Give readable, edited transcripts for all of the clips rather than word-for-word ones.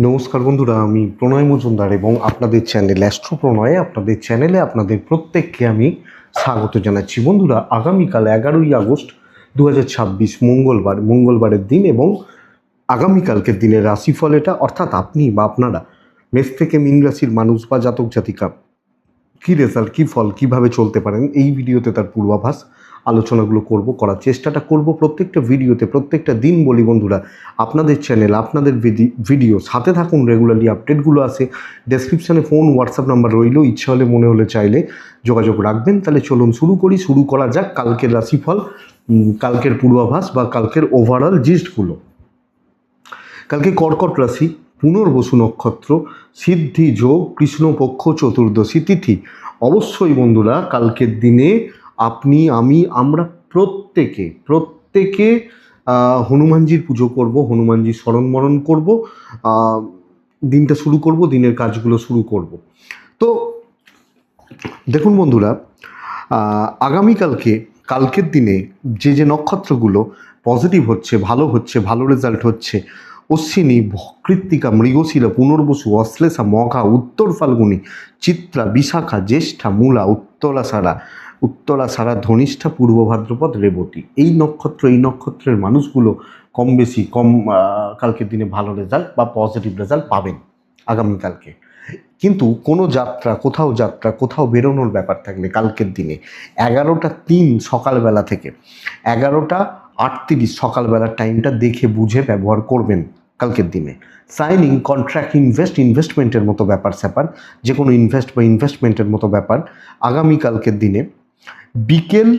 নমস্কার বন্ধুরা, আমি প্রণয় মজুমদার এবং আপনাদের চ্যানেল অ্যাস্ট্রো প্রণয়ে আপনাদের চ্যানেলে আপনাদের প্রত্যেককে আমি স্বাগত জানাচ্ছি। বন্ধুরা, আগামীকাল 11ই আগস্ট 2026 মঙ্গলবারের দিন এবং আগামীকালকের দিনের রাশিফল এটা, অর্থাৎ আপনি বা আপনারা মেষ থেকে মীন রাশির মানুষ বা জাতক জাতিকা কী রেজাল্ট, কী ফল, কীভাবে চলতে পারেন, এই ভিডিওতে তার পূর্বাভাস আলোচনাগুলো করার চেষ্টাটা করব প্রত্যেকটা ভিডিওতে, প্রত্যেকটা দিন। বলি বন্ধুরা, আপনাদের চ্যানেল, আপনাদের ভিডিও সাথে থাকুন, রেগুলারলি আপডেটগুলো আসে। ডেসক্রিপশানে ফোন, হোয়াটসঅ্যাপ নাম্বার রইল, ইচ্ছা হলে মনে হলে চাইলে যোগাযোগ রাখবেন। তাহলে চলুন শুরু করা যাক কালকের রাশিফল, কালকের পূর্বাভাস বা কালকের ওভারঅল জিস্টগুলো। কালকে কর্কট রাশি, পুনর্বসু নক্ষত্র, সিদ্ধি যোগ, কৃষ্ণপক্ষ, চতুর্দশী তিথি। অবশ্যই বন্ধুরা, কালকের দিনে আপনি, আমরা প্রত্যেকে হনুমানজির পুজো করব, হনুমানজির স্মরণ করব, দিনটা শুরু করব, দিনের কাজগুলো শুরু করব। তো দেখুন বন্ধুরা, কালকের দিনে যে নক্ষত্রগুলো পজিটিভ হচ্ছে, ভালো রেজাল্ট হচ্ছে: অশ্বিনী, কৃত্তিকা, মৃগশিরা, পুনর্বসু, অশ্লেষা, মঘা, উত্তর ফাল্গুনী, চিত্রা, বিশাখা, জ্যেষ্ঠা, মূলা, উত্তরাষাঢ়া, ধনিষ্ঠা, পূর্ব ভাদ্রপদ, রেবতী। এই নক্ষত্রের মানুষগুলো কম কালকের দিনে ভালো রেজাল্ট বা পজিটিভ রেজাল্ট পাবেন আগামীকালকে। কিন্তু কোনো কোথাও বেরোনোর ব্যাপার থাকলে কালকের দিনে 11টা 3 সকালবেলা থেকে 11টা 38 সকালবেলার টাইমটা দেখে বুঝে ব্যবহার করবেন কালকের দিনে। সাইনিং, কন্ট্রাক্ট, ইনভেস্টমেন্টের মতো ব্যাপার যে কোনো ইনভেস্টমেন্টের মতো ব্যাপার আগামীকালকের দিনে বিকেল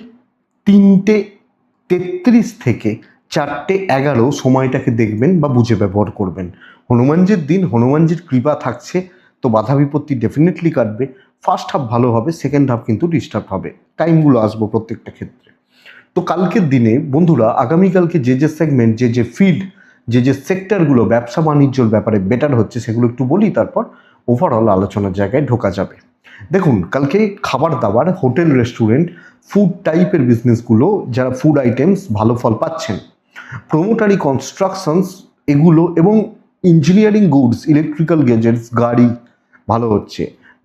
3:33 থেকে 4:11 সময়টাকে দেখবেন বা বুঝে ব্যবহার করবেন। হনুমানজির দিন, হনুমানজির কৃপা থাকছে, তো বাধা বিপত্তি ডেফিনেটলি কাটবে। ফার্স্ট হাফ ভালো হবে, সেকেন্ড হাফ কিন্তু ডিস্টার্ব হবে। টাইমগুলো আসবো প্রত্যেকটা ক্ষেত্রে। তো কালকের দিনে বন্ধুরা, আগামীকালকে যে সেগমেন্ট, যে ফিল্ড, যে সেক্টরগুলো ব্যবসা বাণিজ্যর ব্যাপারে বেটার হচ্ছে, সেগুলো একটু বলি, তারপর ওভারঅল আলোচনার জায়গায় ঢোকা যাবে। দেখুন, কালকে খাবার দাবার, হোটেল, রেস্টুরেন্ট, ফুড টাইপের বিজনেসগুলো, যারা ফুড আইটেমস, ভালো ফল পাচ্ছেন। প্রোমোটারি, কনস্ট্রাকশনস, এগুলো এবং ইঞ্জিনিয়ারিং গুডস, ইলেকট্রিক্যাল গ্যাজেটস, গাড়ি ভালো হচ্ছে।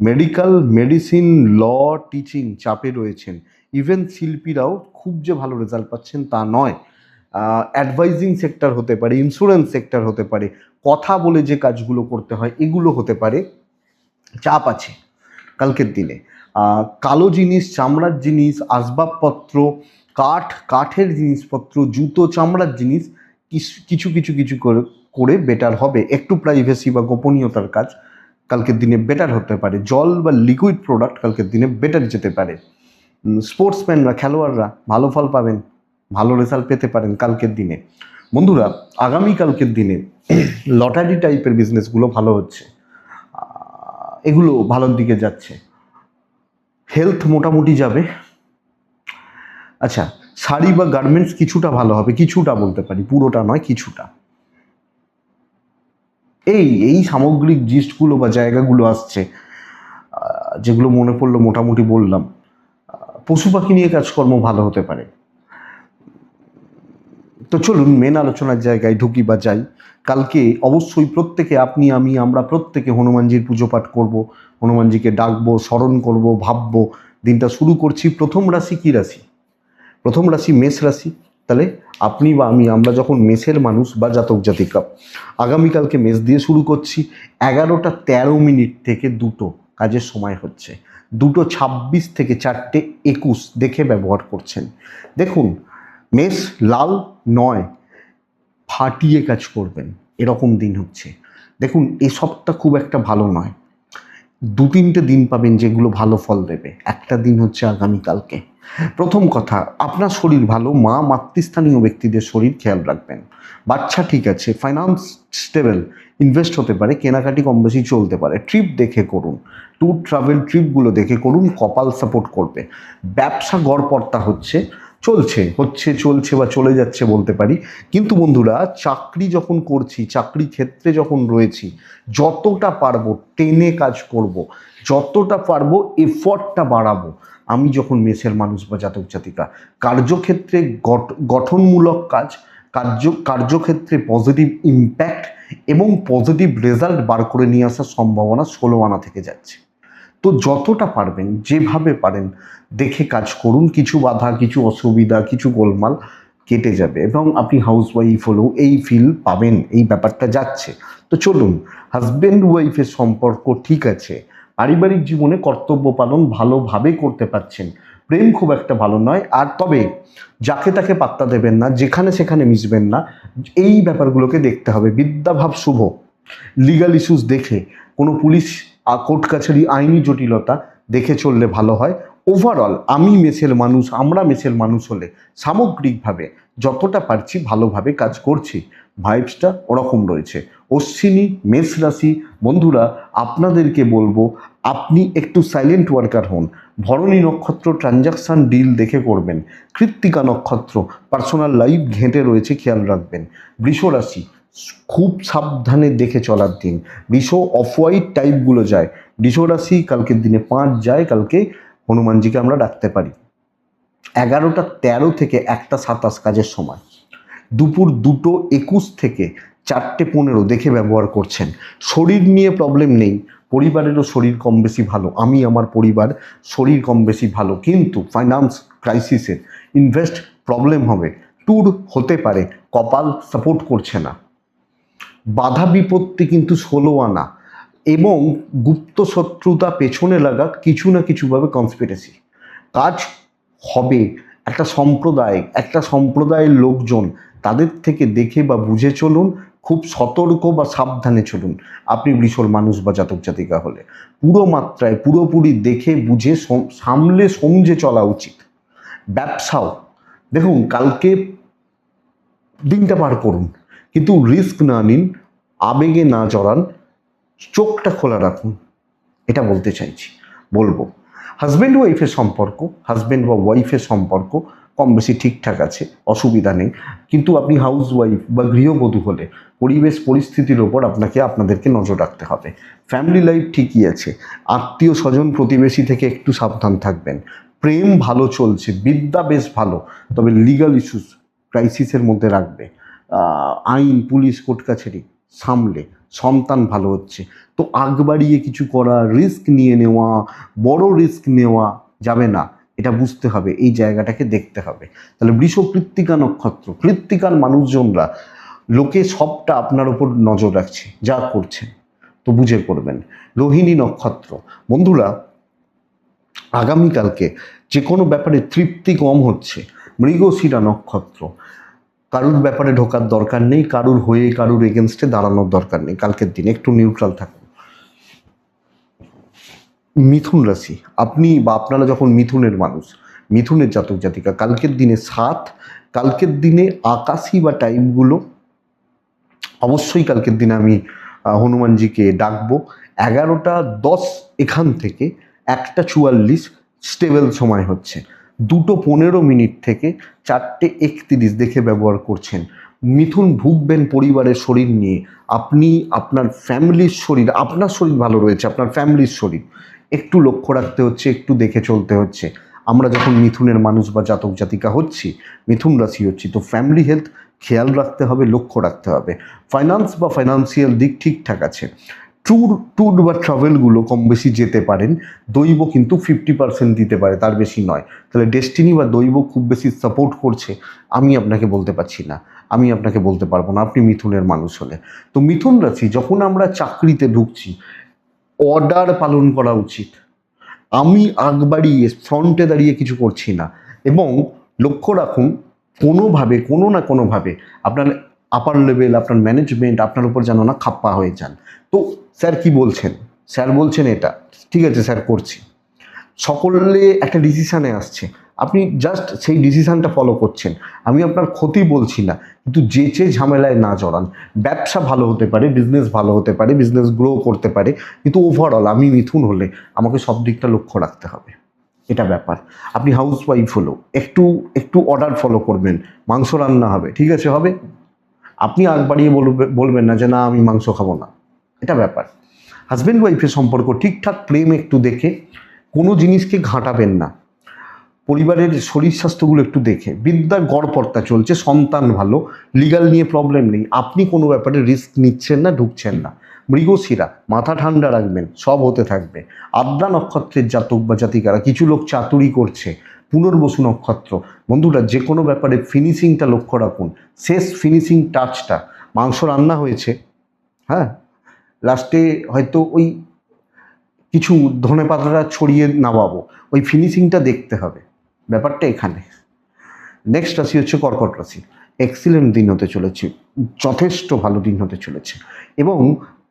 মেডিকেল, মেডিসিন, ল, টিচিং চাপে রয়েছেন। ইভেন শিল্পীরাও খুব যে ভালো রেজাল্ট পাচ্ছেন তা নয়। অ্যাডভাইজিং সেক্টর হতে পারে, ইন্স্যুরেন্স সেক্টর হতে পারে, কথা বলে যে কাজগুলো করতে হয় এগুলো হতে পারে, চাপ আছে কালকের দিনে। কালো জিনিস, চামড়ার জিনিস, আসবাবপত্র, কাঠের জিনিসপত্র, জুতো, চামড়ার জিনিস কিছু করে বেটার হবে। একটু প্রাইভেসি বা গোপনীয়তার কাজ কালকের দিনে বেটার হতে পারে। জল বা লিকুইড প্রোডাক্ট কালকের দিনে বেটার যেতে পারে। স্পোর্টসম্যানরা, খেলোয়াড়রা ভালো ফল পাবেন, ভালো রেজাল্ট পেতে পারেন কালকের দিনে। বন্ধুরা, আগামীকালকের দিনে লটারি টাইপের বিজনেসগুলো ভালো হচ্ছে, এগুলো ভালোর দিকে যাচ্ছে। হেলথ মোটামুটি যাবে। আচ্ছা, শাড়ি বা গার্মেন্টস কিছুটা ভালো হবে, কিছুটা বলতে পারি, পুরোটা নয়, কিছুটা। এই সামগ্রিক জিনিসগুলো বা জায়গাগুলো আসছে, যেগুলো মনে পড়লো মোটামুটি বললাম। পশু পাখি নিয়ে কাজকর্ম ভালো হতে পারে। তো চলুন মেন আলোচনার জায়গায় ঢুকি বা যাই। কালকে অবশ্যই প্রত্যেকে, আমরা প্রত্যেকে হনুমানজির পুজো পাঠ করব, হনুমানজিকে ডাকবো, স্মরণ করব, ভাববো। দিনটা শুরু করছি। প্রথম রাশি কি রাশি? প্রথম রাশি মেষ রাশি। তাহলে আপনি বা আমরা যখন মেষের মানুষ বা জাতক জাতিকা, আগামীকালকে মেষ দিয়ে শুরু করছি। 11টা 13 থেকে 2 কাজের সময় হচ্ছে। 2:26 থেকে 4:21 দেখে ব্যবহার করছেন। দেখুন, মেষ লাল নয়, ফাটিয়ে কাজ করবেন, এরকম দিন হচ্ছে। দেখুন, এই সপ্তাহ খুব একটা ভালো নয়। 2-3টে দিন পাবেন যেগুলো ভালো ফল দেবে। একটা দিন হচ্ছে আগামীকালকে। প্রথম কথা, আপনার শরীর ভালো, মাতৃস্থানীয় ব্যক্তিদের শরীর খেয়াল রাখবেন। বাচ্চা ঠিক আছে, ফাইন্যান্স স্টেবল, ইনভেস্ট হতে পারে, কেনাকাটি কম বেশি চলতে পারে। ট্রিপ দেখে করুন, ট্যুর ট্রাভেল ট্রিপগুলো দেখে করুন, কপাল সাপোর্ট করবে। ব্যবসা গড়পড়তা চলছে বা চলে যাচ্ছে বলতে পারি। কিন্তু বন্ধুরা, চাকরি যখন করছি, চাকরি ক্ষেত্রে যখন রয়েছি, যতটা পারবো টেনে কাজ করব, যতটা পারবো এফর্টটা বাড়াবো। আমি যখন মেষের মানুষ বা জাতক জাতিকা, কার্যক্ষেত্রে গঠনমূলক কাজ, কার্যক্ষেত্রে পজিটিভ ইম্প্যাক্ট এবং পজিটিভ রেজাল্ট বার করে নিয়ে আসার সম্ভাবনা 16 আনা থেকে যাচ্ছে। তো যতটা পারবেন, যেভাবে পারেন দেখে কাজ করুন। কিছু বাধা, কিছু অসুবিধা, কিছু গোলমাল কেটে যাবে এবং আপনি হাউসওয়াইফ হলেও এই ফিল পাবেন, এই ব্যাপারটা যাচ্ছে। তো চলুন, হাজব্যান্ড ওয়াইফের সম্পর্ক ঠিক আছে, পারিবারিক জীবনে কর্তব্য পালন ভালোভাবে করতে পারছেন, প্রেম খুব একটা ভালো নয়। আর তবে যাকে তাকে পাত্তা দেবেন না, যেখানে সেখানে মিশবেন না, এই ব্যাপারগুলোকে দেখতে হবে। বিদ্যাভাব শুভ, লিগাল ইস্যুস দেখে, কোনো পুলিশ কোর্ট কাছারি আইনি জটিলতা দেখে চললে ভালো হয়। ওভারঅল আমি মেসের মানুষ, আমরা মেসের মানুষ হলে সামগ্রিকভাবে যতটা পারছি ভালোভাবে কাজ করছি। ভাইবসটা ওরকম রয়েছে। অশ্বিনী মেষ রাশি বন্ধুরা, আপনাদেরকে বলবো আপনি একটু সাইলেন্ট ওয়ার্কার হন। ভরণী নক্ষত্র ট্রানজাকশান ডিল দেখে করবেন। কৃত্তিকা নক্ষত্র পার্সোনাল লাইফ ঘেঁটে রয়েছে, খেয়াল রাখবেন। বৃষ রাশি খুব সাবধানে দেখে চলার দিন। বৃষ অফ হোয়াইট টাইপগুলো যায়। বৃষ রাশি কালকের দিনে 5 যায়, কালকে হনুমানজিকে আমরা ডাকতে পারি। 11টা 13 থেকে 1টা 27 কাজের সময়। দুপুর 2টো 21 থেকে 4টে 15 দেখে ব্যবহার করছেন। শরীর নিয়ে প্রবলেম নেই, পরিবারেরও শরীর কম বেশি ভালো, আমি আমার পরিবার শরীর কম বেশি ভালো, কিন্তু ফাইন্যান্স ক্রাইসিসে ইনভেস্ট প্রবলেম হবে, ট্যুর হতে পারে, কপাল সাপোর্ট করছে না। বাধা বিপত্তি কিন্তু 16 আনা এবং গুপ্ত শত্রুতা পেছনে লাগা, কিছু না কিছুভাবে কনস্পিরেসি কাজ হবে। একটা সম্প্রদায়ের লোকজন, তাদের থেকে দেখে বা বুঝে চলুন, খুব সতর্ক বা সাবধানে চলুন। আপনি বৃষর মানুষ বা জাতক জাতিকা হলে পুরো মাত্রায় পুরোপুরি দেখে বুঝে সামলে সমঝে চলা উচিত। ব্যবসাও দেখুন, কালকে দিনটা পার করুন, কিন্তু রিস্ক না নিন, আবেগে না জড়ান, চোখটা খোলা রাখুন, এটা বলতে চাইছি। বলবো হাজব্যান্ড ওয়াইফের সম্পর্ক, হাজব্যান্ড বা ওয়াইফের সম্পর্ক কম বেশি ঠিকঠাক আছে, অসুবিধা নেই। কিন্তু আপনি হাউস ওয়াইফ বা গৃহবধূ হলে পরিবেশ পরিস্থিতির ওপর আপনাদেরকে নজর রাখতে হবে। ফ্যামিলি লাইফ ঠিকই আছে, আত্মীয় স্বজন প্রতিবেশী থেকে একটু সাবধান থাকবেন। প্রেম ভালো চলছে, বিদ্যা বেশ ভালো, তবে লিগাল ইস্যুস ক্রাইসিসের মধ্যে রাখবে। আইন পুলিশ কোর্ট কাছারি সামলে, সন্তান ভালো হচ্ছে। তো আগ বাড়িয়ে কিছু করা, রিস্ক নিয়ে নেওয়া, বড় রিস্ক নেওয়া যাবে না, এটা বুঝতে হবে, এই জায়গাটাকে দেখতে হবে। তাহলে বৃষ কৃত্তিকা নক্ষত্র, কৃত্তিকার মানুষজনরা লোকে সবটা আপনার ওপর নজর রাখছে, যা করছেন তো বুঝে করবেন। রোহিণী নক্ষত্র বন্ধুরা, আগামীকালকে যে কোনো ব্যাপারে তৃপ্তি কম হচ্ছে। মৃগশিরা নক্ষত্র, কারুর ব্যাপারে ঢোকার দরকার নেই, কারুর হয়ে কারুর এগেনস্টে দাঁড়ানোর দরকার নেই, কালকের দিন একটু নিউট্রাল থাকুন। মিথুন রাশি, আপনি বা আপনারা যখন মিথুনের মানুষ, মিথুনের জাতক জাতিকা, কালকের দিনে 7, কালকের দিনে আকাশি বা টাইপগুলো অবশ্যই কালকের দিনে আমি হনুমানজিকে ডাকবো। 11টা 10 এখান থেকে 1টা 44 স্টেবল সময় হচ্ছে। 2টো 15 থেকে 4টে 31 দেখে ব্যবহার করছেন। মিথুন ভুগবেন পরিবারের শরীর নিয়ে, আপনি আপনার ফ্যামিলির শরীর, আপনার শরীর ভালো রয়েছে, আপনার ফ্যামিলির শরীর একটু লক্ষ্য রাখতে হচ্ছে, একটু দেখে চলতে হচ্ছে। আমরা যখন মিথুনের মানুষ বা জাতক জাতিকা হচ্ছি, মিথুন রাশি হচ্ছি, তো ফ্যামিলি হেলথ খেয়াল রাখতে হবে, লক্ষ্য রাখতে হবে। ফাইন্যান্স বা ফাইন্যান্সিয়াল দিক ঠিকঠাক আছে। ট্যুর বা ট্রাভেলগুলো কম বেশি যেতে পারেন। দৈব কিন্তু 50% দিতে পারে, তার বেশি নয়। তাহলে ডেস্টিনি বা দৈব খুব বেশি সাপোর্ট করছে আমি আপনাকে বলতে পারছি না, আমি আপনাকে বলতে পারবো না, আপনি মিথুনের মানুষ হলে। তো মিথুন রাশি, যখন আমরা চাকরিতে ঢুকছি, অর্ডার পালন করা উচিত। আমি আগ বাড়িয়ে ফ্রন্টে দাঁড়িয়ে কিছু করছি না। এবং লক্ষ্য রাখুন, কোনোভাবে কোনো না কোনোভাবে আপনার আপার লেভেল, আপনার ম্যানেজমেন্ট আপনার উপর যেন না খাপ্পা হয়ে যান। তো স্যার কি বলছেন, স্যার বলছেন এটা, ঠিক আছে স্যার করছি, সকলে একটা ডিসিশানে আসছে, আপনি জাস্ট সেই ডিসিশানটা ফলো করছেন। আমি আপনার ক্ষতি বলছি না, কিন্তু যেচে ঝামেলায় না জড়ান। ব্যবসা ভালো হতে পারে, বিজনেস ভালো হতে পারে, বিজনেস গ্রো করতে পারে, কিন্তু ওভারঅল আমি মিথুন হলে আমাকে সব দিকটা লক্ষ্য রাখতে হবে, এটা ব্যাপার। আপনি হাউস ওয়াইফ হলেও একটু অর্ডার ফলো করবেন। মাংস রান্না হবে, ঠিক আছে হবে, আপনি আগ বাড়িয়ে বলবেন না যে না আমি মাংস খাবো না, এটা ব্যাপার। হাজব্যান্ড ওয়াইফের সম্পর্ক ঠিকঠাক, প্রেম একটু দেখে, কোনো জিনিসকে ঘাঁটাবেন না। পরিবারের শরীর স্বাস্থ্যগুলো একটু দেখে। বিদ্যার গড়পড়তা চলছে, সন্তান ভালো, লিগাল নিয়ে প্রবলেম নেই, আপনি কোনো ব্যাপারে রিস্ক নিচ্ছেন না, ঢুকছেন না। মৃগশিরা, মাথা ঠান্ডা রাখবেন, সব হতে থাকবে। আদ্রা নক্ষত্রের জাতক বা জাতিকারা, কিছু লোক চাতুরি করছে। পুনর্বসু নক্ষত্র, বন্ধুরা যে কোনো ব্যাপারে ফিনিশিংটা লক্ষ্য রাখুন, শেষ ফিনিশিং টাচটা। মাংস রান্না হয়েছে, হ্যাঁ, লাস্টে হয়তো ওই কিছু ধনেপাতাটা ছড়িয়ে নামাবো, ওই ফিনিশিংটা দেখতে হবে, ব্যাপারটা এখানে। নেক্সট রাশি হচ্ছে কর্কট রাশি। এক্সিলেন্ট দিন হতে চলেছে, যথেষ্ট ভালো দিন হতে চলেছে এবং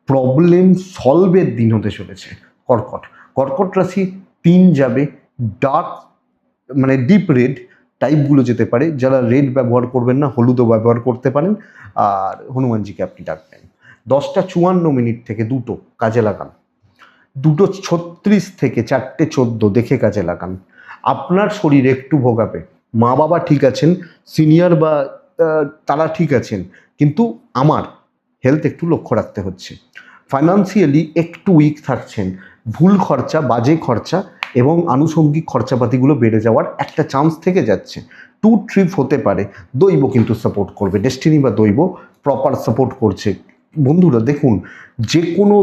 প্রবলেম সলভের দিন হতে চলেছে। কর্কট, কর্কট রাশি 3 যাবে, ডার্ক মানে ডিপ রেড টাইপগুলো যেতে পারে। যারা রেড ব্যবহার করবেন না, হলুদও ব্যবহার করতে পারেন। আর হনুমানজিকে আপনি ডাকবেন। 10:54 থেকে 2 কাজে লাগান। 2:36 থেকে 4:14 দেখে কাজে লাগান। আপনার শরীর একটু ভোগাবে, মা বাবা ঠিক আছেন, সিনিয়র বা তারা ঠিক আছেন, কিন্তু আমার হেলথ একটু লক্ষ্য রাখতে হচ্ছে। ফাইন্যান্সিয়ালি একটু উইক থাকছেন, ভুল খরচা, বাজে খরচা এবং আনুষঙ্গিক খরচাপাতিগুলো বেড়ে যাওয়ার একটা চান্স থেকে যাচ্ছে। ট্যুর ট্রিপ হতে পারে, দৈব কিন্তু সাপোর্ট করবে, ডেস্টিনি বা দৈব প্রপার সাপোর্ট করছে। বন্ধুরা দেখুন, যে কোনো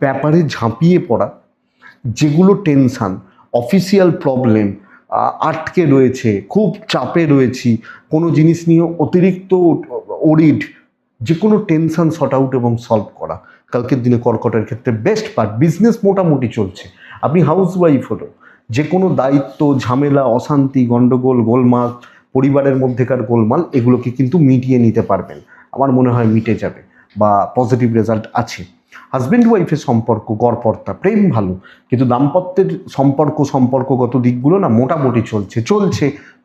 ব্যাপারে ঝাঁপিয়ে পড়া, যেগুলো টেনশান, অফিসিয়াল প্রবলেম, আটকে রয়েছে, খুব চাপে রয়েছি, কোনো জিনিস নিয়ে অতিরিক্ত ওরিড, যে কোনো টেনশান শর্ট আউট এবং সলভ করা কালকের দিনে কর্কটের ক্ষেত্রে বেস্ট পার্ট। বিজনেস মোটামুটি চলছে, আপনি হাউস ওয়াইফ হলো, যে কোনো দায়িত্ব, ঝামেলা, অশান্তি, গণ্ডগোল, গোলমাল, পরিবারের মধ্যেকার গোলমাল, এগুলোকে কিন্তু মিটিয়ে নিতে পারবেন। আমার মনে হয় মিটে যাবে বা পজিটিভ রেজাল্ট আছে। হাজব্যান্ড ওয়াইফের সম্পর্ক গড়পড়তা, প্রেম ভালো, কিন্তু দাম্পত্যের সম্পর্কগত দিকগুলো না মোটামুটি চলছে,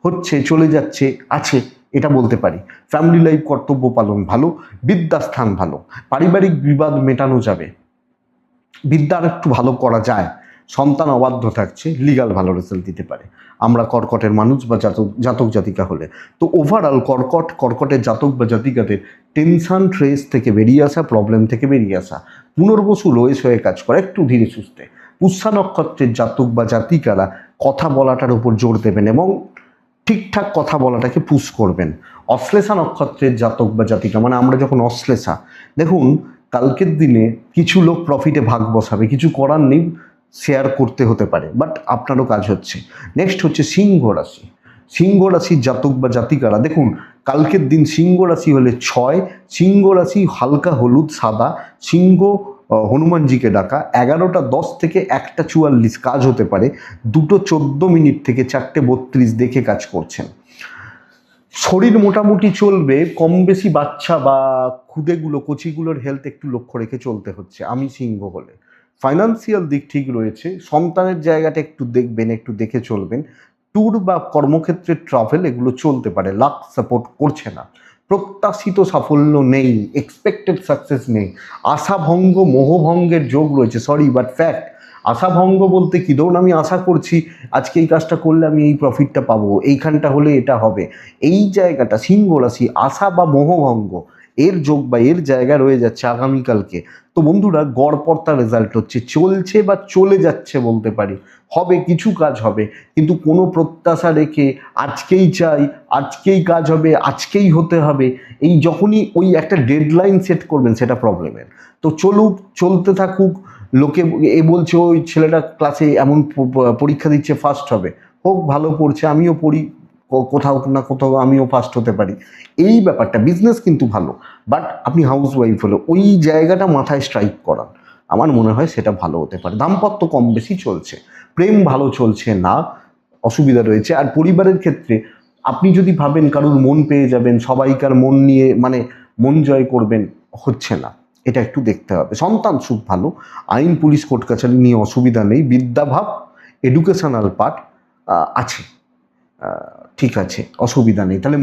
হচ্ছে, চলে যাচ্ছে, আছে, এটা বলতে পারি। ফ্যামিলি লাইফ, কর্তব্য পালন ভালো, বিদ্যাস্থান ভালো, পারিবারিক বিবাদ মেটানো যাবে, বিদ্যা আর একটু ভালো করা যায়, সন্তান অবাধ্য থাকছে, লিগাল ভালো রেজাল্ট দিতে পারে আমরা কর্কটের মানুষ বা জাতক জাতিকা হলে। তো ওভারঅল কর্কটের জাতক বা জাতিকাদের টেনশন ট্রেস থেকে বেরিয়ে আসা, প্রবলেম থেকে বেরিয়ে আসা, পুনর্বসু লোয়েস হয়ে কাজ করা, একটু ধীরে সুস্থে। পুষ্যা নক্ষত্রের জাতক বা জাতিকারা কথা বলাটার উপর জোর দেবেন এবং ঠিকঠাক কথা বলাটাকে পুশ করবেন। অশ্লেষা নক্ষত্রের জাতক বা জাতিকা, মানে আমরা যখন অশ্লেষা, দেখুন কালকের দিনে কিছু লোক প্রফিটে ভাগ বসাবে, কিছু করার নেই, শেয়ার করতে হতে পারে, বাট আপনারও কাজ হচ্ছে। নেক্সট হচ্ছে সিংহ রাশি। সিংহ রাশির জাতক বা জাতিকারা, দেখুন কালকের দিন সিংহ রাশি হলে 6, সিংহ রাশি হালকা হলুদ সাদা, সিংহ হনুমানজিকে ডাকা, 11:10 থেকে 1:44 কাজ হতে পারে, 2:14 থেকে 4:32 দেখে কাজ করছেন। শরীর মোটামুটি চলবে, কম বেশি বাচ্চা বা খুদেগুলো, কচিগুলোর হেলথ একটু লক্ষ্য রেখে চলতে হচ্ছে আমি সিংহ হলে। ফাইন্যান্সিয়াল দিক ঠিক রয়েছে, সন্তানের জায়গাটা একটু দেখবেন, একটু দেখে চলবেন। ট্যুর বা কর্মক্ষেত্রে ট্রাভেল এগুলো চলতে পারে, লাক সাপোর্ট করছে না। প্রত্যাশিত সাফল্য নেই, এক্সপেক্টেড সাকসেস নেই, আশাভঙ্গ মোহভঙ্গের যোগ রয়েছে, সরি বাট ফ্যাক্ট। আশাভঙ্গ বলতে কি, ধরুন আমি আশা করছি আজকে এই কাজটা করলে আমি এই প্রফিটটা পাবো, এইখানটা হলে এটা হবে, এই জায়গাটা সিংহ রাশি আশা বা মোহভঙ্গ এর যোগ বা এর জায়গা রয়ে যাচ্ছে আগামীকালকে। তো বন্ধুরা গড়পড়তা রেজাল্ট হচ্ছে, চলছে বা চলে যাচ্ছে বলতে পারি, হবে কিছু কাজ হবে, কিন্তু কোনো প্রত্যাশা রেখে আজকেই চাই, আজকেই কাজ হবে, আজকেই হতে হবে, এই যখনই ওই একটা ডেডলাইন সেট করবেন সেটা প্রবলেমের। তো চলুক, চলতে থাকুক, লোকে এ বলছে ওই ছেলেটা ক্লাসে এমন পরীক্ষা দিচ্ছে ফার্স্ট হবে, হোক, ভালো পড়ছে, আমিও পড়ি, কোথাও না কোথাও আমিও ফার্স্ট হতে পারি, এই ব্যাপারটা। বিজনেস কিন্তু ভালো, বাট আপনি হাউস ওয়াইফ হলে ওই জায়গাটা মাথায় স্ট্রাইক করান, আমার মনে হয় সেটা ভালো হতে পারে। দাম্পত্য কম বেশি চলছে, প্রেম ভালো চলছে না, অসুবিধা রয়েছে। আর পরিবারের ক্ষেত্রে আপনি যদি ভাবেন কারোর মন পেয়ে যাবেন, সবাইকার মন নিয়ে মানে মন জয় করবেন, হচ্ছে না, এটা একটু দেখতে হবে। সন্তান সুখ ভালো, আইন পুলিশ কোর্ট কাছারি নিয়ে অসুবিধা নেই, বিদ্যাভাব এডুকেশনাল পার্ট আছে, ঠিক আছে, অসুবিধা নেই। তাহলে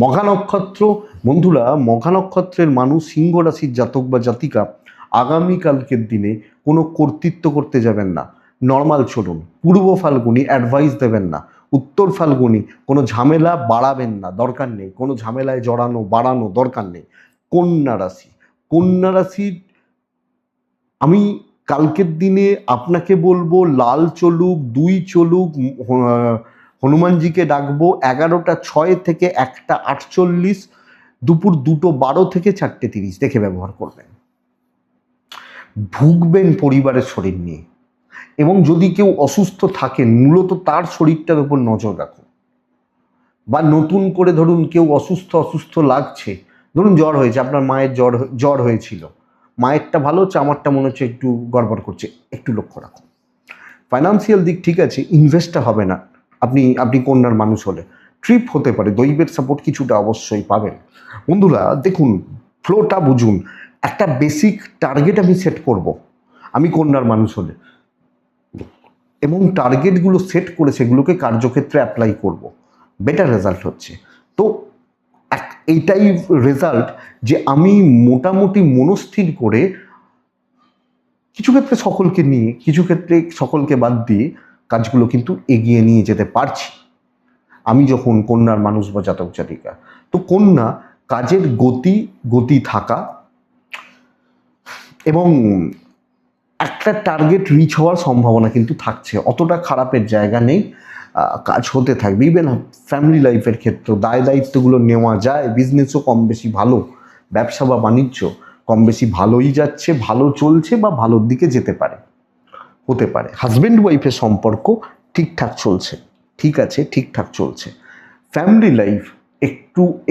মঘা নক্ষত্র, বন্ধুরা মঘা নক্ষত্রের মানুষ, সিংহ রাশির জাতক বা জাতিকা, আগামীকালকের দিনে কোনো কর্তৃত্ব করতে যাবেন না, নর্মাল চলুন। পূর্ব ফাল্গুনি অ্যাডভাইস দেবেন না, উত্তর ফাল্গুনি কোনো ঝামেলা বাড়াবেন না, দরকার নেই, কোনো ঝামেলায় বাড়ানো দরকার নেই। কন্যা রাশি, কন্যা রাশির আমি কালকের দিনে আপনাকে বলবো লাল চলুক, 2 চলুক, হনুমানজিকে ডাকবো 11:06 থেকে 1:48, দুপুর 2:12 থেকে 4:30 দেখে ব্যবহার করবেন। ভুগবেন পরিবারের শরীর নিয়ে, এবং যদি কেউ অসুস্থ থাকেন মূলত তার শরীরটার উপর নজর রাখুন। বা নতুন করে ধরুন কেউ অসুস্থ লাগছে, ধরুন জ্বর হয়েছে, আপনার মায়ের জ্বর হয়েছিল, মায়েরটা ভালো হচ্ছে, আমারটা মনে হচ্ছে একটু গড়বড় করছে, একটু লক্ষ্য রাখুন। ফাইন্যান্সিয়াল দিক ঠিক আছে, ইনভেস্টটা হবে না। আপনি কন্যার মানুষ হলে ট্রিপ হতে পারে, দৈবের সাপোর্ট কিছুটা অবশ্যই পাবেন। বন্ধুরা দেখুন, ফ্লোটা বুঝুন। একটা বেসিক টার্গেট আমি সেট করব আমি কন্যার মানুষ হলে, এবং টার্গেটগুলো সেট করে সেগুলোকে কার্যক্ষেত্রে অ্যাপ্লাই করব, বেটার রেজাল্ট হচ্ছে। তো এইটাই রেজাল্ট যে আমি মোটামুটি মনস্থির করে কিছু ক্ষেত্রে সকলকে নিয়ে, কিছু ক্ষেত্রে সকলকে বাদ দিয়ে কাজগুলো কিন্তু এগিয়ে নিয়ে যেতে পারছি আমি যখন কন্যার মানুষ বা জাতক জাতিকা। তো কন্যা কাজের গতি থাকা এবং একটা টার্গেট রিচ হওয়ার সম্ভাবনা কিন্তু থাকছে, অতটা খারাপের জায়গা নেই, কাজ হতে থাকবে। ইভেন ফ্যামিলি লাইফের ক্ষেত্রে দায় দায়িত্বগুলো নেওয়া যায়, বিজনেসও কম বেশি ভালো, ব্যবসা বা বাণিজ্য কম বেশি ভালোই যাচ্ছে, ভালো চলছে বা ভালোর দিকে যেতে পারে, হতে পারে। হাজব্যান্ড ওয়াইফের সম্পর্ক ঠিকঠাক চলছে, ঠিক আছে, ঠিকঠাক চলছে। ফ্যামিলি লাইফ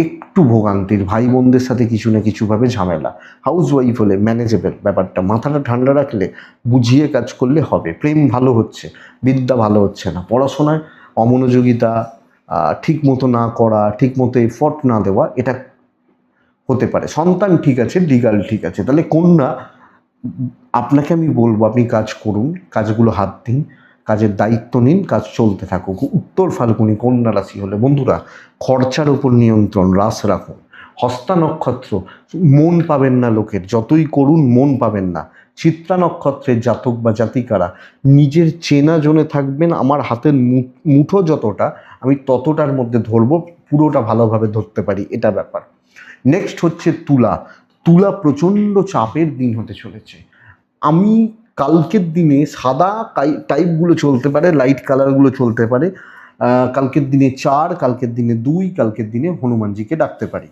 একটু ভোগান্তির, ভাই বোনদের সাথে কিছু না কিছুভাবে ঝামেলা। হাউস ওয়াইফ হলে ম্যানেজেবল ব্যাপারটা, মাথাটা ঠান্ডা রাখলে, বুঝিয়ে কাজ করলে হবে। প্রেম ভালো হচ্ছে, বিদ্যা ভালো হচ্ছে না, পড়াশোনায় অমনোযোগিতা, ঠিক মতো না করা, ঠিক মতো এফর্ট না দেওয়া, এটা হতে পারে। সন্তান ঠিক আছে, লিগাল ঠিক আছে। তাহলে কন্যা, আপনাকে আমি বলবো আপনি কাজ করুন, কাজগুলো হাত দিন, কাজের দায়িত্ব নিন, কাজ চলতে থাকুক। উত্তর ফাল্গুনী কন্যা রাশি হলে বন্ধুরা খরচার উপর নিয়ন্ত্রণ হ্রাস রাখুন। হস্তা নক্ষত্র, মন পাবেন না লোকের, যতই করুন মন পাবেন না। চিত্রা নক্ষত্রের জাতক বা জাতিকারা নিজের চেনা জোনে থাকবেন। আমার হাতের মুঠো যতটা, আমি ততটার মধ্যে ধরবো, পুরোটা ভালোভাবে ধরতে পারি, এটা ব্যাপার। নেক্সট হচ্ছে তুলা প্রচণ্ড চাপের দিন হতে চলেছে। আমি কালকের দিনে সাদা টাইপগুলো চলতে পারে, লাইট কালারগুলো চলতে পারে, কালকের দিনে 4, কালকের দিনে 2, কালকের দিনে হনুমানজিকে ডাকতে পারি।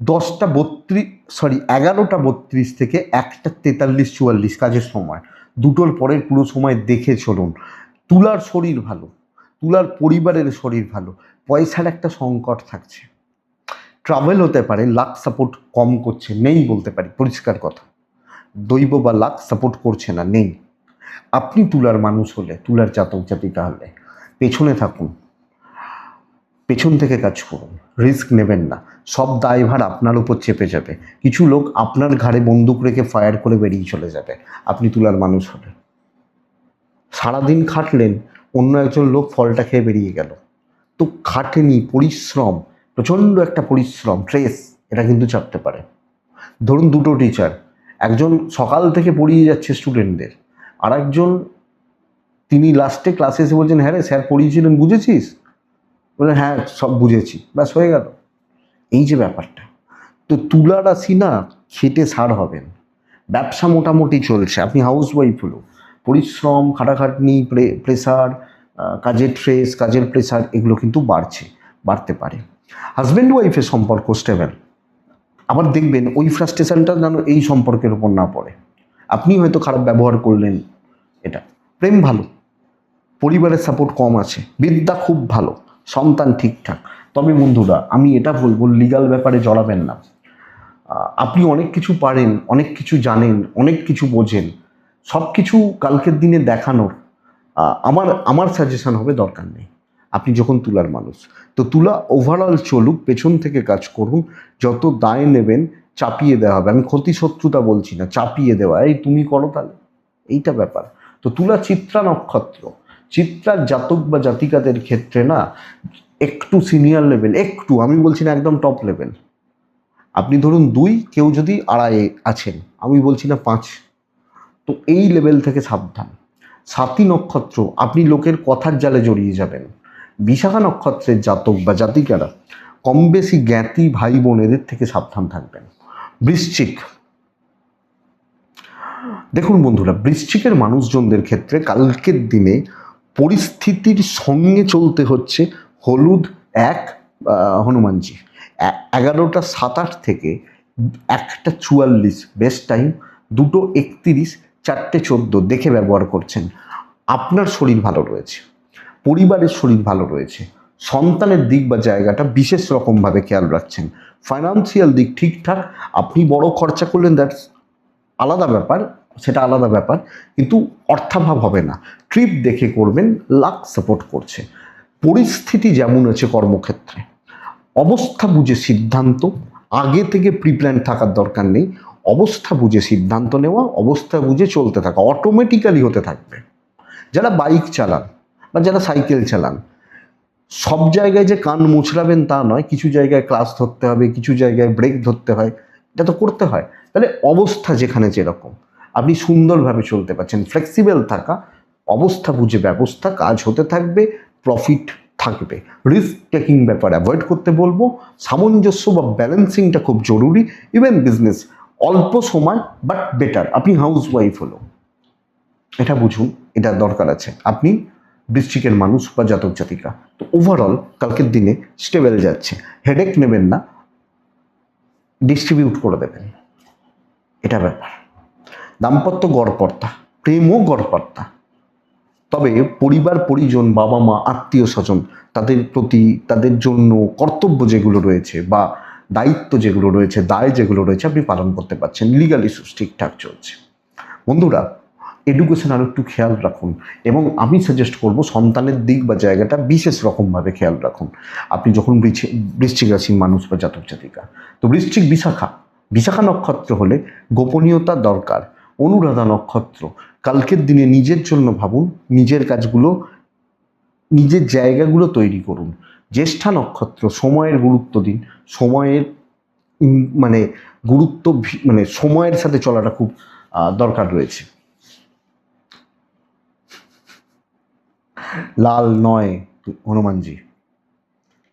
11:32 থেকে 1:43-44 কাজের সময়, দুটোর পরের পুরো সময় দেখে চলুন। তুলার শরীর ভালো, তুলার পরিবারের শরীর ভালো, পয়সার একটা সংকট থাকছে, ট্রাভেল হতে পারে, লাক সাপোর্ট কম করছে, নেই বলতে পারি, পরিষ্কার কথা। দৈব বা লাক সাপোর্ট করছে না, নেই। আপনি তুলার মানুষ হলে, তুলার জাতক জাতিকা হলে পেছনে থাকুন, পেছন থেকে কাজ করুন, রিস্ক নেবেন না। সব দায়ভার আপনার উপর চেপে যাবে। কিছু লোক আপনার ঘাড়ে বন্দুক রেখে ফায়ার করে বেরিয়ে চলে যাবে আপনি তুলার মানুষ হলে। সারাদিন খাটলেন, অন্য একজন লোক ফলটা খেয়ে বেরিয়ে গেল। তো খাটেনি, পরিশ্রম, প্রচণ্ড একটা পরিশ্রম, স্ট্রেস, এটা কিন্তু চাপতে পারে। ধরুন দুটো টিচার, একজন সকাল থেকে পড়িয়ে যাচ্ছে স্টুডেন্টদের, আর একজন তিনি লাস্টে ক্লাসে এসে বলছেন, হ্যাঁ রে স্যার পড়িয়েছিলেন, বুঝেছিস? বলে হ্যাঁ সব বুঝেছি, ব্যাস হয়ে গেল। এই যে ব্যাপারটা, তো তুলা রাশি না খেটে সার হবেন। ব্যবসা মোটামুটি চলছে, আপনি হাউস ওয়াইফ হলো, পরিশ্রম, খাটাখাটনি, প্রেসার, কাজের স্ট্রেস, কাজের প্রেসার, এগুলো কিন্তু বাড়তে পারে। হাজব্যান্ড ওয়াইফের সম্পর্ক স্টেবল। আবার দেখবেন ওই ফ্রাস্ট্রেশনটা যেন এই সম্পর্কের উপর না পড়ে। আপনি হয়তো খারাপ ব্যবহার করলেন, এটা। প্রেম ভালো, পরিবারের সাপোর্ট কম আছে, বিদ্যা খুব ভালো, সন্তান ঠিকঠাক। তবে বন্ধুরা আমি এটা বলবো, লিগাল ব্যাপারে জড়াবেন না। আপনি অনেক কিছু পারেন, অনেক কিছু জানেন, অনেক কিছু বোঝেন, সব কিছু কালকের দিনে দেখানোর আমার সাজেশন হবে দরকার নেই। আপনি যখন তুলার মানুষ, তো তুলা ওভারঅল চলুক, পেছন থেকে কাজ করুন, যত দায় নেবেন চাপিয়ে দেওয়া হবে। আমি ক্ষতি শত্রুতা বলছি না, চাপিয়ে দেওয়া, এই তুমি করো তাহলে, এইটা ব্যাপার। তো তুলা চিত্রা নক্ষত্র, চিত্রার জাতক বা জাতিকাদের ক্ষেত্রে না একটু সিনিয়র লেভেল, একটু, আমি বলছি না একদম টপ লেভেল। আপনি ধরুন 2, কেউ যদি 2.5 আছেন, আমি বলছি না 5, তো এই লেভেল থেকে সাবধান। সাথী নক্ষত্র, আপনি লোকের কথার জালে জড়িয়ে যাবেন। বিশাখা নক্ষত্রের জাতক বা জাতিকারা কম বেশি জ্ঞাতি ভাই বোন, এদের থেকে সাবধান থাকবেন। বৃশ্চিক, দেখুন বন্ধুরা, বৃশ্চিকের মানুষজনদের ক্ষেত্রে কালকের দিনে পরিস্থিতির সঙ্গে চলতে হচ্ছে হলুদ এক হনুমানজি 11:57 থেকে 1:44 বেস্ট টাইম, 2:31, 4:14 দেখে ব্যবহার করছেন। আপনার শরীর ভালো রয়েছে, পরিবারের শরীর ভালো রয়েছে, সন্তানের দিক বা জায়গাটা বিশেষ রকমভাবে খেয়াল রাখছেন, ফাইন্যান্সিয়াল দিক ঠিকঠাক। আপনি বড় খরচা করলেন, দ্যাটস আলাদা ব্যাপার, সেটা আলাদা ব্যাপার, কিন্তু অর্থাভাব হবে না। ট্রিপ দেখে করবেন, লাক সাপোর্ট করছে। পরিস্থিতি যেমন আছে কর্মক্ষেত্রে, অবস্থা বুঝে সিদ্ধান্ত, আগে থেকে প্রিপ্ল্যান থাকার দরকার নেই। অবস্থা বুঝে সিদ্ধান্ত নেওয়া, অবস্থা বুঝে চলতে থাকা, অটোমেটিক্যালি হতে থাকবে। যারা বাইক চালান বা যারা সাইকেল চালান, সব জায়গায় যে কান মুচড়াবেন তা নয়, কিছু জায়গায় ক্লাস ধরতে হবে, কিছু জায়গায় ব্রেক ধরতে হয়, এটা তো করতে হয়। তাহলে অবস্থা যেখানে যেরকম আপনি সুন্দরভাবে চলতে পারছেন, ফ্লেক্সিবল থাকা, অবস্থা বুঝে ব্যবস্থা, কাজ হতে থাকবে, প্রফিট থাকবে। রিস্ক টেকিং ব্যাপার অ্যাভয়েড করতে বলবো। সামঞ্জস্য বা ব্যালেন্সিংটা খুব জরুরি। ইভেন বিজনেস অল্প সময় বাট বেটার। আপনি হাউস ওয়াইফ হলো, এটা বুঝুন, এটা দরকার আছে। আপনি বৃশ্চিকের মানুষ বা জাতক জাতিকা, তো ওভারঅল কালকের দিনে স্টেবল যাচ্ছে। হেডেক নেবেন না, ডিস্ট্রিবিউট করে দেবেন, এটা ব্যাপার। দাম্পত্য গড়পড়তা, প্রেমও গড়পড়তা, তবে পরিবার পরিজন, বাবা মা, আত্মীয় স্বজন, তাদের প্রতি, তাদের জন্য কর্তব্য যেগুলো রয়েছে বা দায়িত্ব যেগুলো রয়েছে, দায় যেগুলো রয়েছে, আপনি পালন করতে পারছেন। লিগাল ইস্যুস ঠিকঠাক চলছে। বন্ধুরা, এডুকেশন আরও একটু খেয়াল রাখুন, এবং আমি সাজেস্ট করব সন্তানের দিক বা জায়গাটা বিশেষ রকমভাবে খেয়াল রাখুন। আপনি যখন বৃশ্চিক রাশির মানুষ বা জাতক জাতিকা, তো বৃশ্চিক বিশাখা, বিশাখা নক্ষত্র হলে গোপনীয়তা দরকার। অনুরাধা নক্ষত্র, কালকের দিনে নিজের জন্য ভাবুন, নিজের কাজগুলো, নিজের জায়গাগুলো তৈরি করুন। জ্যেষ্ঠা নক্ষত্র, সময়ের গুরুত্ব দিন, সময়ের মানে গুরুত্ব, মানে সময়ের সাথে চলাটা খুব দরকার রয়েছে। লাল 9 হনুমানজি,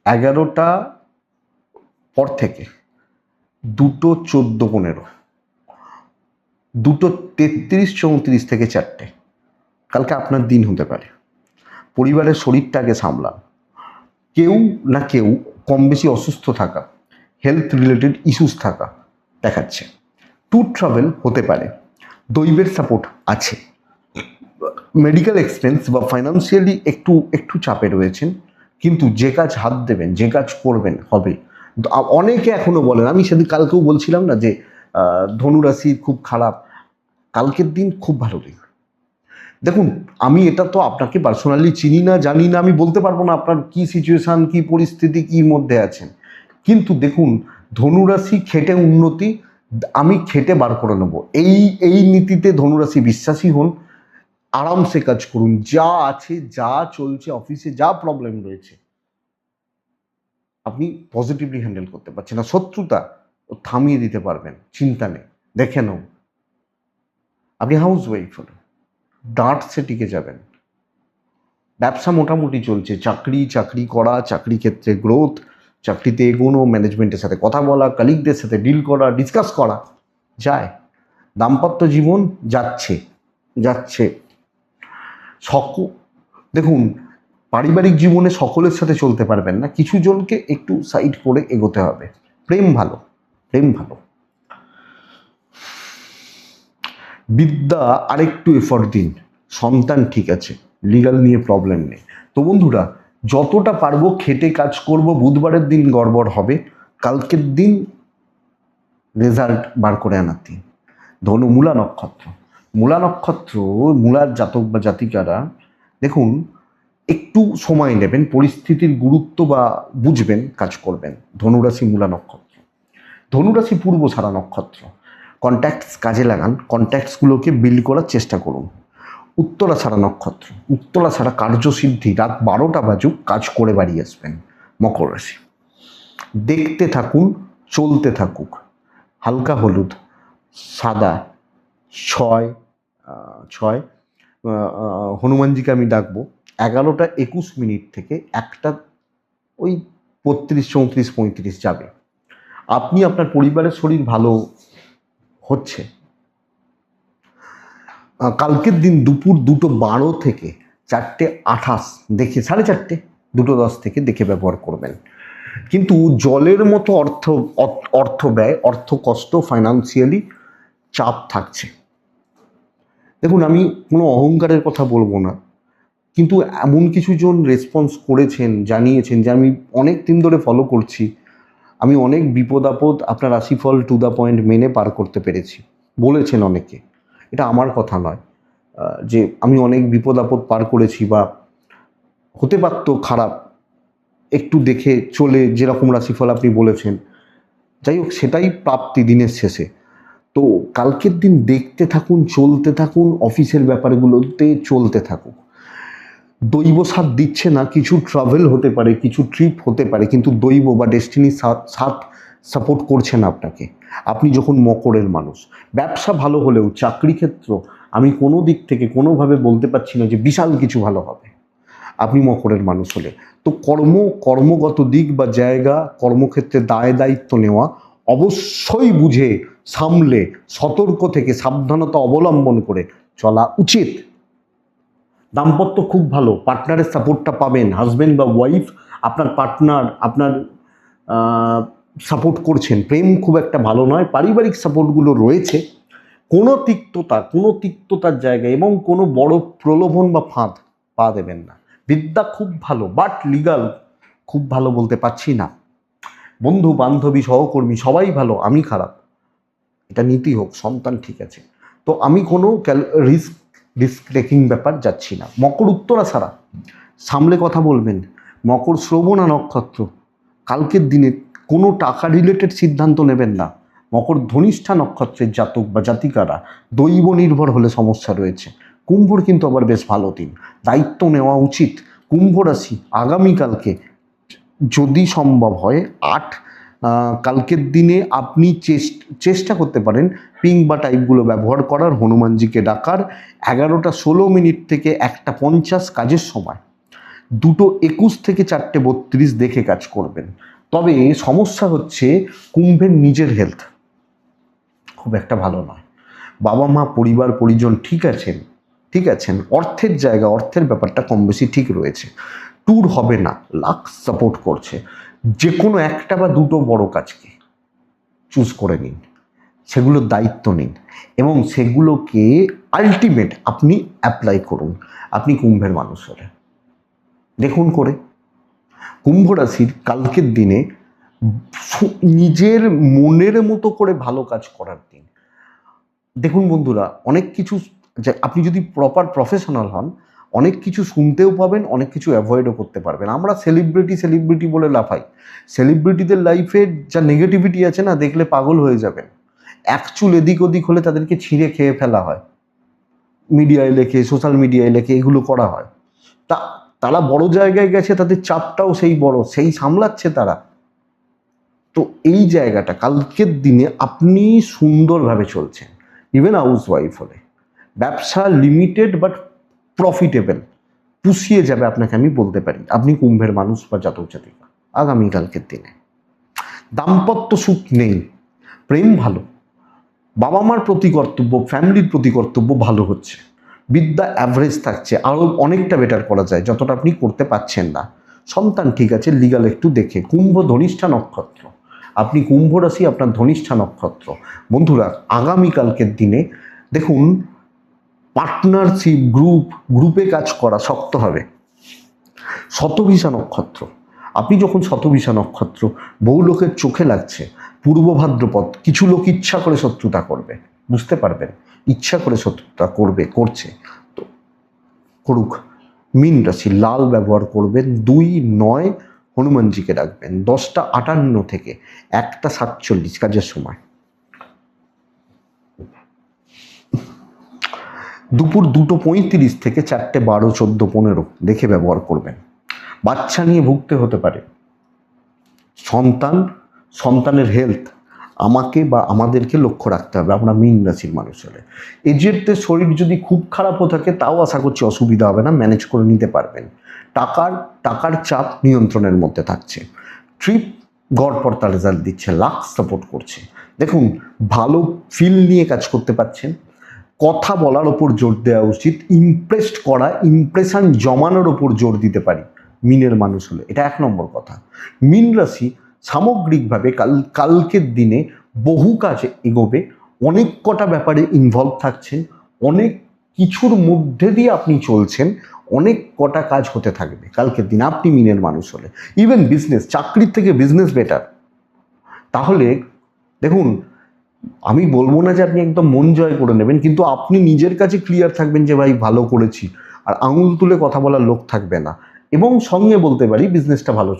11টা পর থেকে 2:14-15, 2:33-34 থেকে 4টে, কালকে আপনার দিন হতে পারে। পরিবারের শরীরটাকে সামলান। কেউ না কেউ কম বেশি অসুস্থ থাকা, হেলথ রিলেটেড ইস্যুস থাকা দেখাচ্ছে। ট্যুর ট্রাভেল হতে পারে, দৈবের সাপোর্ট আছে। মেডিকেল এক্সপেন্স বা ফাইন্যান্সিয়ালি একটু একটু চাপে রয়েছেন, কিন্তু যে কাজ হাত দেবেন, যে কাজ করবেন হবে। অনেকে এখনো বলেন, আমি সেদিন কালকেও বলছিলাম না যে ধনুরাশি খুব খারাপ, কালকের দিন খুব ভালো দিন। দেখুন, আমি এটা তো আপনাকে পার্সোনালি চিনি না, জানি না, আমি বলতে পারবো না আপনার কি সিচুয়েশান, কি পরিস্থিতি, কি মধ্যে আছেন। কিন্তু দেখুন, ধনুরাশি খেটে উন্নতি, আমি খেটে বার করে নেবো, এই নীতিতে ধনুরাশি বিশ্বাসী হন। আরামসে কাজ করুন, যা আছে, যা চলছে, অফিসে যা প্রবলেম রয়েছে আপনি পজিটিভলি হ্যান্ডেল করতে পারছেন না। শত্রুতা থামিয়ে দিতে পারবেন, চিন্তা নেই। দেখে নাও, আপনি হাউস ওয়াইফ হলেন, ডাঁটসে টিকে যাবেন। ব্যবসা মোটামুটি চলছে, চাকরি করা, চাকরি ক্ষেত্রে গ্রোথ, চাকরিতে এগোনো, ম্যানেজমেন্টের সাথে কথা বলা, কালিগদের সাথে ডিল করা, ডিসকাস করা যায়। দাম্পত্য জীবন যাচ্ছে যাচ্ছে দেখুন, পারিবারিক জীবনে সকলের সাথে চলতে পারবেন না, কিছু জনকে একটু সাইড করে এগোতে হবে। প্রেম ভালো, প্রেম ভালো। বিদ্যা আরেকটু এফর্ট দিন, সন্তান ঠিক আছে, লিগাল নিয়ে প্রবলেম নেই। তো বন্ধুরা, যতটা পারবো খেটে কাজ করব। বুধবারের দিন গড়বড় হবে, কালকের দিন রেজাল্ট বার করে আনার দিন। ধনু মূলা নক্ষত্র, মূলা নক্ষত্র, মূলার জাতক বা জাতিকারা দেখুন, একটু সময় নেবেন, পরিস্থিতির গুরুত্ব বা বুঝবেন, কাজ করবেন। ধনুরাশি মূলা নক্ষত্র, ধনুরাশি পূর্ব সারা নক্ষত্র, কন্ট্যাক্টস কাজে লাগান, কন্ট্যাক্টসগুলোকে বিল্ড করার চেষ্টা করুন। উত্তরা ছাড়া নক্ষত্র, উত্তরা ছাড়া কার্যসিদ্ধি, রাত 12টা বাজুক কাজ করে বাড়ি আসবেন। মকর রাশি, দেখতে থাকুন, চলতে থাকুক। হালকা হলুদ, সাদা 6 6 হনুমানজিকে আমি ডাকবো 11:21 থেকে 1:32-34-35 যাবে। আপনি আপনার পরিবারের শরীর ভালো হচ্ছে, কালকের দিন দুপুর 2:12 থেকে 4:28 দেখে 4:30 2:10 থেকে দেখে ব্যবহার করবেন। কিন্তু জলের মতো অর্থ ব্যয়, অর্থ কষ্ট, ফাইন্যান্সিয়ালি চাপ থাকছে। দেখুন, আমি কোনো অহংকারের কথা বলবো না, কিন্তু এমন কিছু জন রেসপন্স করেছেন, জানিয়েছেন, যে আমি অনেক দিন ধরে ফলো করছি, আমি অনেক বিপদ আপদ আপনার রাশিফল টু দ্য পয়েন্ট মেনে পার করতে পেরেছি বলেছেন অনেকে। এটা আমার কথা নয়, যে আমি অনেক বিপদ আপদ পার করেছি বা হতে পারতো খারাপ, একটু দেখে চলে যেরকম রাশিফল আপনি বলেছেন, যাই হোক সেটাই প্রাপ্তি দিনের শেষে। তো কালকের দিন দেখতে থাকুন, চলতে থাকুন, অফিসের ব্যাপারগুলোতে চলতে থাকুক। দৈব সাথ দিচ্ছে না, কিছু ট্রাভেল হতে পারে, কিছু ট্রিপ হতে পারে, কিন্তু দৈব বা ডেস্টিনির সাথ সাপোর্ট করছে না আপনাকে। আপনি যখন মকরের মানুষ, ব্যবসা ভালো হলেও চাকরি ক্ষেত্র আমি কোনো দিক থেকে কোনোভাবে বলতে পারছি না যে বিশাল কিছু ভালো হবে আপনি মকরের মানুষ হলে। তো কর্মগত দিক বা জায়গা, কর্মক্ষেত্রে দায়িত্ব নেওয়া অবশ্যই বুঝে সামলে সতর্ক থেকে সাবধানতা অবলম্বন করে চলা উচিত। দাম্পত্য খুব ভালো, পার্টনারের সাপোর্টটা পাবেন। হাজব্যান্ড বা ওয়াইফ, আপনার পার্টনার আপনার সাপোর্ট করছেন। প্রেম খুব একটা ভালো নয়, পারিবারিক সাপোর্টগুলো রয়েছে। কোনো তিক্ততার জায়গায় এবং কোনো বড় প্রলোভন বা ফাঁদ পা দেবেন না। বিদ্যা খুব ভালো, বাট লিগাল খুব ভালো বলতে পারছি না। বন্ধু বান্ধবী সহকর্মী সবাই ভালো, আমি খারাপ, এটা নীতি হোক। সন্তান ঠিক আছে, তো আমি কোনো রিস্ক টেকিং ব্যাপার যাচ্ছি না। মকর উত্তরা ছাড়া সামলে কথা বলবেন। মকর শ্রবণা নক্ষত্র, কালকের দিনে কোনো টাকা রিলেটেড সিদ্ধান্ত নেবেন না। মকর ধনিষ্ঠা নক্ষত্রের জাতক বা জাতিকারা দৈব নির্ভর হলে সমস্যা রয়েছে। কুম্ভর কিন্তু আবার বেশ ভালো দিন, দায়িত্ব নেওয়া উচিত। কুম্ভ রাশি আগামীকালকে যদি সম্ভব হয় কালকের দিনে আপনি চেষ্টা করতে পারেন পিঙ্ক বা টাইপগুলো ব্যবহার করার, হনুমানজিকে ডাকার। 11:16 থেকে 1:50 কাজের সময়, 2:21 থেকে 4:32 দেখে কাজ করবেন। তবে সমস্যা হচ্ছে কুম্ভের নিজের হেলথ খুব একটা ভালো নয়। বাবা মা পরিবার পরিজন ঠিক আছেন, অর্থের জায়গা, অর্থের ব্যাপারটা কম বেশি ঠিক রয়েছে। ট্যুর হবে না, লাক সাপোর্ট করছে। যে কোনো একটা বা দুটো বড় কাজকে চুজ করে নিন, সেগুলোর দায়িত্ব নিন এবং সেগুলোকে আলটিমেট আপনি অ্যাপ্লাই করুন। আপনি কুম্ভের মানুষ হলে দেখুন করে। কুম্ভ রাশির কালকের দিনে নিজের মনের মতো করে ভালো কাজ করার দিন। দেখুন বন্ধুরা, অনেক কিছু, আপনি যদি প্রপার প্রফেশনাল হন, অনেক কিছু শুনতেও পাবেন, অনেক কিছু অ্যাভয়েডও করতে পারবেন। আমরা সেলিব্রিটি বলে লাফাই। সেলিব্রিটিদের লাইফে যা নেগেটিভিটি আছে না, দেখলে পাগল হয়ে যাবেন। এক চুল এদিক ওদিক হলে তাদেরকে ছিঁড়ে খেয়ে ফেলা হয়, মিডিয়ায় লেখে, সোশ্যাল মিডিয়ায় লেখে, এগুলো করা হয়। তারা বড় জায়গায় গেছে, তাদের চাপটাও সেই বড়, সেই সামলাচ্ছে তারা। তো এই জায়গাটা কালকের দিনে আপনি সুন্দরভাবে চলছেন। ইভেন হাউস ওয়াইফ হলে ব্যবসা লিমিটেড বাট প্রফিটেবল, পুষিয়ে যাবে আপনাকে, আমি বলতে পারি। আপনি কুম্ভের মানুষ বা জাতক জাতিকা আগামীকালকের দিনে দাম্পত্য সুখ নেই, প্রেম ভালো, বাবা মার প্রতি কর্তব্য, ফ্যামিলির প্রতি কর্তব্য ভালো হচ্ছে। বিদ্যা অ্যাভারেজ থাকছে, আরও অনেকটা বেটার করা যায় যতটা আপনি করতে পারছেন না। সন্তান ঠিক আছে, লিগাল একটু দেখে। কুম্ভ ধনিষ্ঠা নক্ষত্র, আপনি কুম্ভ রাশি, আপনার ধনিষ্ঠা নক্ষত্র। বন্ধুরা, আগামীকালকের দিনে দেখুন, পার্টনারশিপ গ্রুপে কাজ করা শক্ত হবে। শতভিষা নক্ষত্র, আপনি যখন শতভিষা নক্ষত্র, বহু লোকের চোখে লাগছে পূর্ব ভাদ্রপদ, কিছু লোক ইচ্ছা করে শত্রুতা করবে, বুঝতে পারবেন, ইচ্ছা করে শত্রুতা করছে, তো করুক। মীন রাশি, লাল ব্যবহার করবেন। 2-9 হনুমানজিকে ডাকবেন। 10:58 থেকে 1:47 কাজের সময়। দুপুর 2:35 থেকে 4:12, 14, 15 দেখে ব্যবহার করবেন। বাচ্চা নিয়ে ভুগতে হতে পারে। সন্তানের হেলথ আমাকে বা আমাদেরকে লক্ষ্য রাখতে হবে, আমরা মীন রাশির মানুষ হলে। এজেন্টদের শরীর যদি খুব খারাপও থাকে, তাও আশা করছি অসুবিধা হবে না, ম্যানেজ করে নিতে পারবেন। টাকার চাপ নিয়ন্ত্রণের মধ্যে থাকছে। ট্রিপ গড়পড়তা রেজাল্ট দিচ্ছে, লাক সাপোর্ট করছে। দেখুন, ভালো ফিল নিয়ে কাজ করতে পারছেন। কথা বলার ওপর জোর দেওয়া উচিত, ইমপ্রেসড করা, ইমপ্রেশন জমানোর ওপর জোর দিতে পারি মিনের মানুষ হলে। এটা 1 নম্বর কথা। মিন রাশি সামগ্রিকভাবে কালকের দিনে বহু কাজে এগোবে, অনেক কটা ব্যাপারে ইনভলভ থাকছেন, অনেক কিছুর মধ্যে দিয়ে আপনি চলছেন, অনেক কটা কাজ হতে থাকবে কালকের দিন আপনি মিনের মানুষ হলে। ইভেন বিজনেস, চাকরির থেকে বিজনেস বেটার। তাহলে দেখুন, আমি বলবো না যে আপনি একদম মন জয় করে নেবেন, কিন্তু আপনি নিজের কাছে ক্লিয়ার থাকবেন যে ভাই ভালো করেছি, আর আঙুল তুলে কথা বলার লোক থাকবে না। এবং সঙ্গে বলতে পারি বিজনেসটা ভালো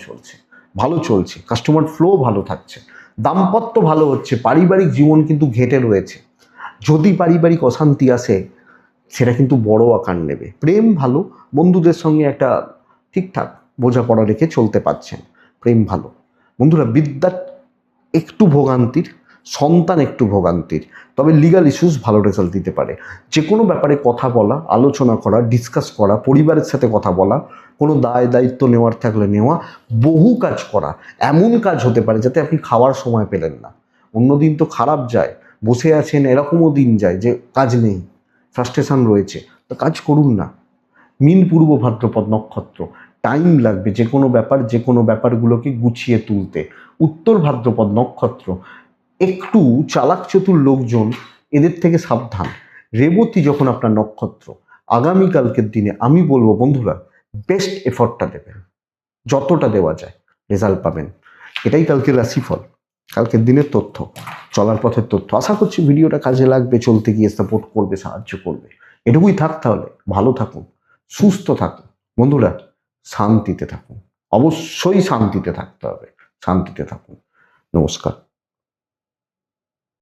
চলছে, কাস্টমার ফ্লো ভালো থাকছে, দাম্পত্য ভালো হচ্ছে, পারিবারিক জীবন কিন্তু ঘেটে রয়েছে। যদি পারিবারিক অশান্তি আসে সেটা কিন্তু বড় আকার নেবে। প্রেম ভালো, বন্ধুদের সঙ্গে একটা ঠিকঠাক বোঝাপড়া রেখে চলতে পারছেন, প্রেম ভালো। বন্ধুরা, বিদ্যা একটু ভোগান্তির, সন্তান একটু ভোগান্তির, তবে লিগাল ইস্যুস ভালো রেজাল্ট দিতে পারে। যে কোনো ব্যাপারে কথা বলা, আলোচনা করা, ডিসকাস করা, পরিবারের সাথে কথা বলা, কোনো দায় দায়িত্ব নেওয়ার থাকলে নেওয়া, বহু কাজ করা। এমন কাজ হতে পারে যাতে আপনি খাওয়ার সময় পেলেন না। অন্যদিন তো খারাপ যায়, বসে আছেন, এরকমও দিন যায় যে কাজ নেই, ফ্রাস্ট্রেশন রয়েছে, তো কাজ করুন না। মিন পূর্ব ভাদ্রপদ নক্ষত্র, টাইম লাগবে যে কোনো ব্যাপারগুলোকে গুছিয়ে তুলতে। উত্তর ভাদ্রপদ নক্ষত্র, একটু চালাক চতুর লোকজন, এদের থেকে সাবধান। রেবতী যখন আপনার নক্ষত্র, আগামীকালকের দিনে আমি বলবো বন্ধুরা বেস্ট এফর্টটা দেবেন, যতটা দেওয়া যায় রেজাল্ট পাবেন। এটাই কালকের রাশিফল, কালকের দিনের তথ্য, চলার পথের তথ্য। আশা করছি ভিডিওটা কাজে লাগবে, চলতে গিয়ে সাপোর্ট করবে, সাহায্য করবে। এটুকুই থাক, তাহলে ভালো থাকুন, সুস্থ থাকুন বন্ধুরা, শান্তিতে থাকুন। অবশ্যই শান্তিতে থাকতে হবে, শান্তিতে থাকুন। নমস্কার।